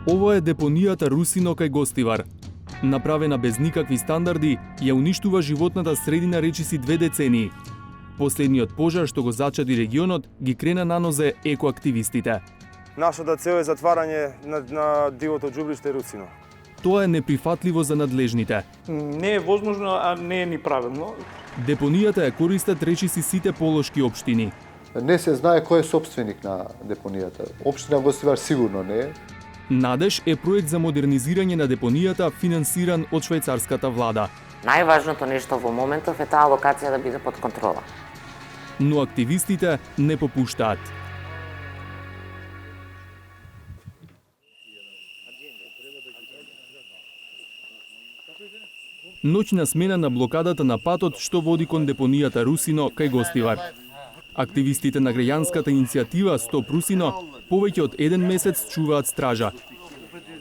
Ова е депонијата Русино кај Гостивар. Направена без никакви стандарди, ја уништува животната средина речиси 2 децении. Последниот пожар што го зачади регионот ги крена на нозе екоактивистите. Нашата цел е затварање на дивото џубриште Русино. Тоа е неприфатливо за надлежните. Не е возможно, а не е ни правилно. Депонијата ја користат речиси сите полошки општини. Не се знае кој е собственик на депонијата. Општина Гостивар сигурно не е. Надеж е проект за модернизирање на депонијата финансиран од швајцарската влада. Најважното нешто во моментов е таа локација да биде под контрола. Но активистите не попуштаат. Ноќна смена на блокадата на патот што води кон депонијата Русино кај Гостивар. Активистите на граѓанската иницијатива Стоп Русино повеќе од 1 месец чуваат стража.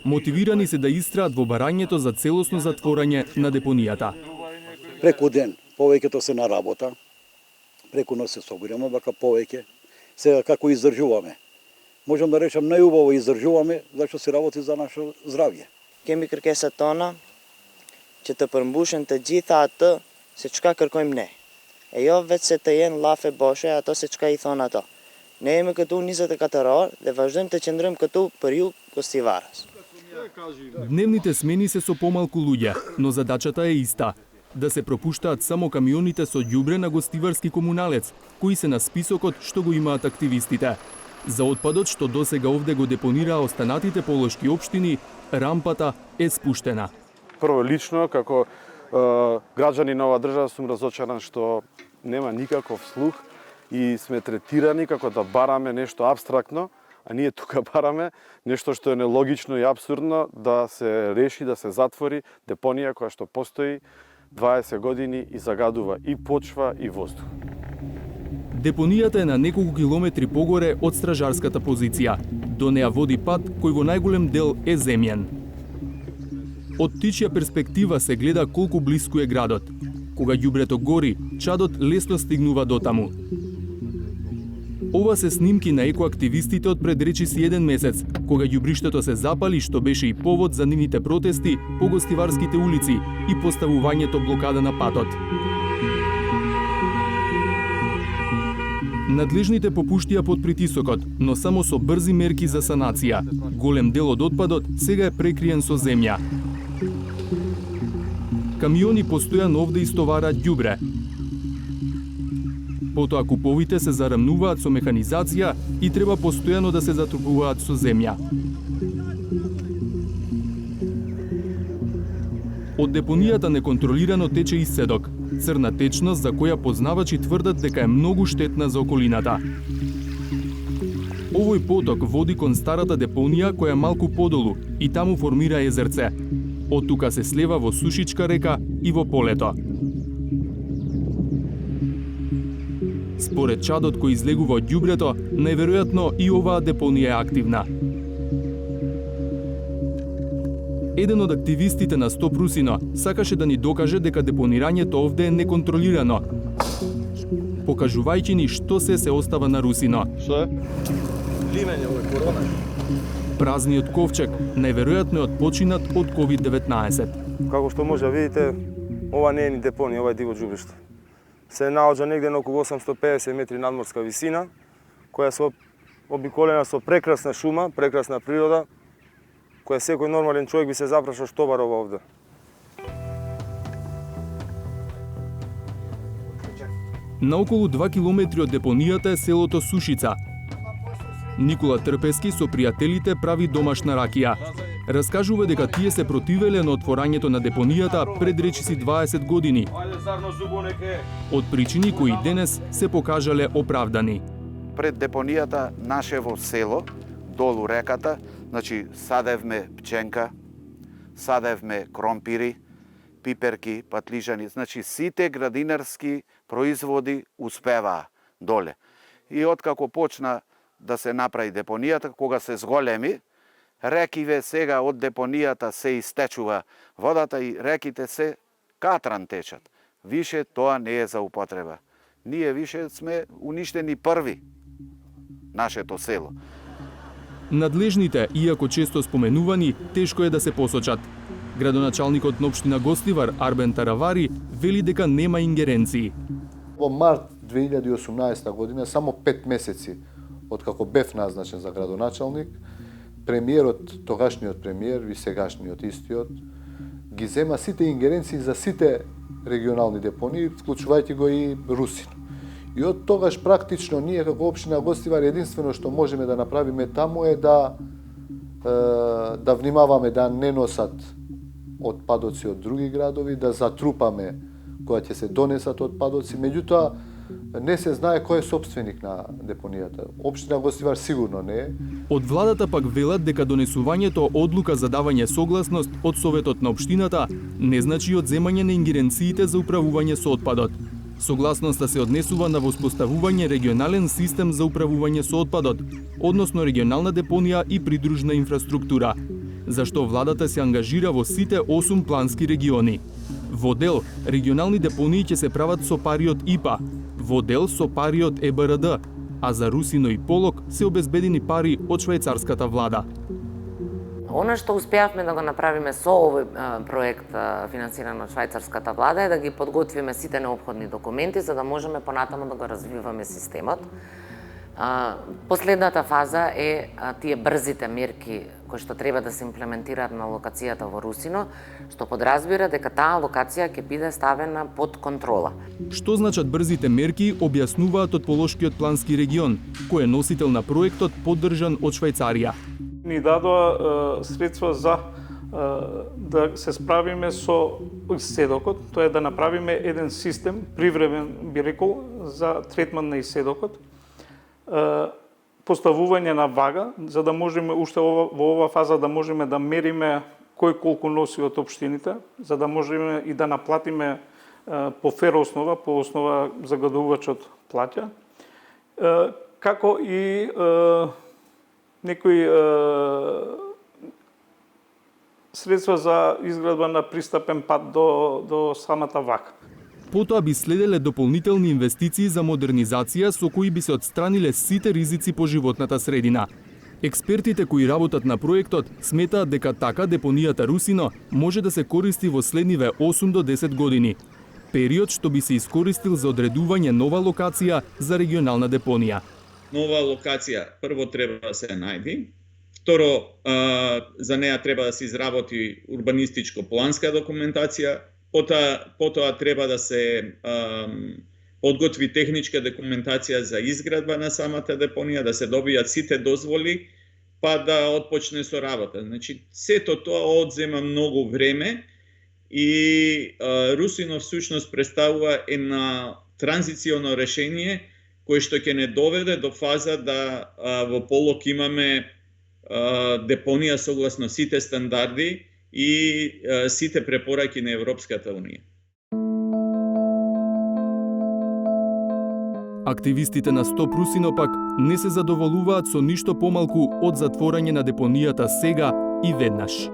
Мотивирани се да истраат во барањето за целосно затворање на депонијата. Преку ден повеќето се на работа, преку ноќ се собираме, вака повеќе. Сега како издржуваме? Можам да речам најубаво издржуваме, зашто се работи за наше здравје. Kemi kërkesat tona që të përmbushen të gjitha atë se çka kërkojmë ne. E jo vetë se të jenë llafe boshe ato se çka I thon ato. Ne jemi këtu 24 orë dhe vazhdojmë të qëndrojmë këtu për ju Gostivarës. Дневните смени се со помалку луѓе, но задачата е иста. Да се пропуштаат само камионите со ѓубре на Гостиварски комуналец, кои се на списокот што го имаат активистите. За отпадот што досега овде го депонираа останатите полошки општини, рампата е спуштена. Прво лично, како граѓани на оваа држава сум разочаран што нема никаков слух и сме третирани како да бараме нешто апстрактно, а ние тука бараме нешто што е нелогично и апсурдно да се реши, да се затвори депонија која што постои 20 години и загадува и почва и воздух. Депонијата е на неколку километри погоре од стражарската позиција. До неа води пат кој во најголем дел е земјен. Од птичја перспектива се гледа колку блиску е градот. Кога ѓубрето гори, чадот лесно стигнува до таму. Ова се снимки на екоактивистите од пред речиси 1 месец, кога ѓубриштето се запали, што беше и повод за нивните протести по гостиварските улици и поставувањето блокада на патот. Надлежните попуштија под притисокот, но само со брзи мерки за санација. Голем дел од отпадот сега е прекриен со земја. Камиони постојано овде истовараат ѓубре. Потоа куповите се зарамнуваат со механизација и треба постојано да се затрупуваат со земја. Од депонијата неконтролирано тече исцедок, црна течност за која познавачи тврдат дека е многу штетна за околината. Овој поток води кон старата депонија која е малку подолу и таму формира езерце. Од тука се слева во Сушичка река и во полето. Според чадот кој излегува од ѓубрето, најверојатно и оваа депонија е активна. Еден од активистите на Стоп Русино сакаше да ни докаже дека депонирањето овде е неконтролирано, покажувајќи ни што се остава на Русино. Што е? Лимење, овој корона. Празниот ковчег најверојатно е отпочинат од COVID-19. Како што може да видите, ова не е ни депонија, ова е диво џубриште. Се наоѓа негде на околу 850 метри надморска висина, која се обиколена со прекрасна шума, прекрасна природа, која секој нормален човек би се запрашал што барува овде. На околу 2 километри од депонијата е селото Сушица. Никола Трпески со пријателите прави домашна ракија. Раскажува дека тие се противеле на отворањето на депонијата пред речиси 20 години. Од причини кои денес се покажале оправдани. Пред депонијата нашево село, долу реката, значи садевме пченка, садевме кромпири, пиперки, патлижани, значи сите градинарски производи успеваа доле. И откако почна да се направи депонијата, кога се зголеми, рекиве сега од депонијата се истечува водата и реките се катран течат. Више тоа не е за употреба. Ние више сме уништени први, нашето село. Надлежните, иако често споменувани, тешко е да се посочат. Градоначалникот на општина Гостивар Арбен Таравари вели дека нема ингеренции. Во март 2018 година, само 5 месеци откако бев назначен за градоначалник, премиерот, тогашниот премиер и сегашниот истиот, ги зема сите ингеренции за сите регионални депонии, вклучувајќи го и Русино. И од тогаш практично ние како општина Гостивар единствено што можеме да направиме таму е да внимаваме да не носат отпадоци од други градови, да затрупаме кога ќе се донесат отпадоци, меѓутоа не се знае кој е собственик на депонијата. Општина Гостивар сигурно не е. Од владата пак велат дека донесувањето одлука за давање согласност од Советот на општината не значи одземање на ингеренциите за управување со отпадот. Согласноста се однесува на воспоставување регионален систем за управување со отпадот, односно регионална депонија и придружна инфраструктура, зашто владата се ангажира во сите 8 плански региони. Во дел, регионални депонии ќе се прават со пари од ИПА, во дел со пари од ЕБРД, а за Русино и Полок се обезбедени пари од швајцарската влада. Оно што успеавме да го направиме со овој проект финансиран од швајцарската влада е да ги подготвиме сите неопходни документи за да можеме понатаму да го развиваме системот. Последната фаза е тие брзите мерки кои што треба да се имплементираат на локацијата во Русино, што подразбира дека таа локација ќе биде ставена под контрола. Што значат брзите мерки, објаснуваат од Полошкиот плански регион, кој е носител на проектот поддржан од Швајцарија. Ни дадоа средства за да се справиме со исседокот, тоа е да направиме еден систем, привремен би рекол, за третман на исседокот, поставување на вага, за да можеме уште во оваа фаза да можеме да мериме кој колку носи од општините, за да можеме и да наплатиме по фер основа, по основа загадувачот плаќа, како и некои средства за изградба на пристапен пат до самата вака. Потоа би следеле дополнителни инвестиции за модернизација со кои би се отстраниле сите ризици по животната средина. Експертите кои работат на проектот сметаат дека така депонијата Русино може да се користи во следниве 8 до 10 години. Период што би се искористил за одредување нова локација за регионална депонија. Нова локација прво треба да се најди, второ за неа треба да се изработи урбанистичко-планска документација, потоа треба да се подготви техничка документација за изградба на самата депонија, да се добијат сите дозволи, па да отпочне со работа. Значи, сето тоа одзема многу време и Русино всушност представува една транзиционо решение кој што ќе не доведе до фаза да во Полок имаме депонија согласно сите стандарди и сите препораки на Европската Унија. Активистите на Стоп Русино пак не се задоволуваат со ништо помалку од затворање на депонијата сега и веднаш.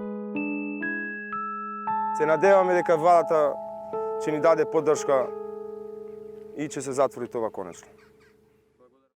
Се надеваме дека владата ќе ни даде поддршка и ќе се затвори тоа конечно.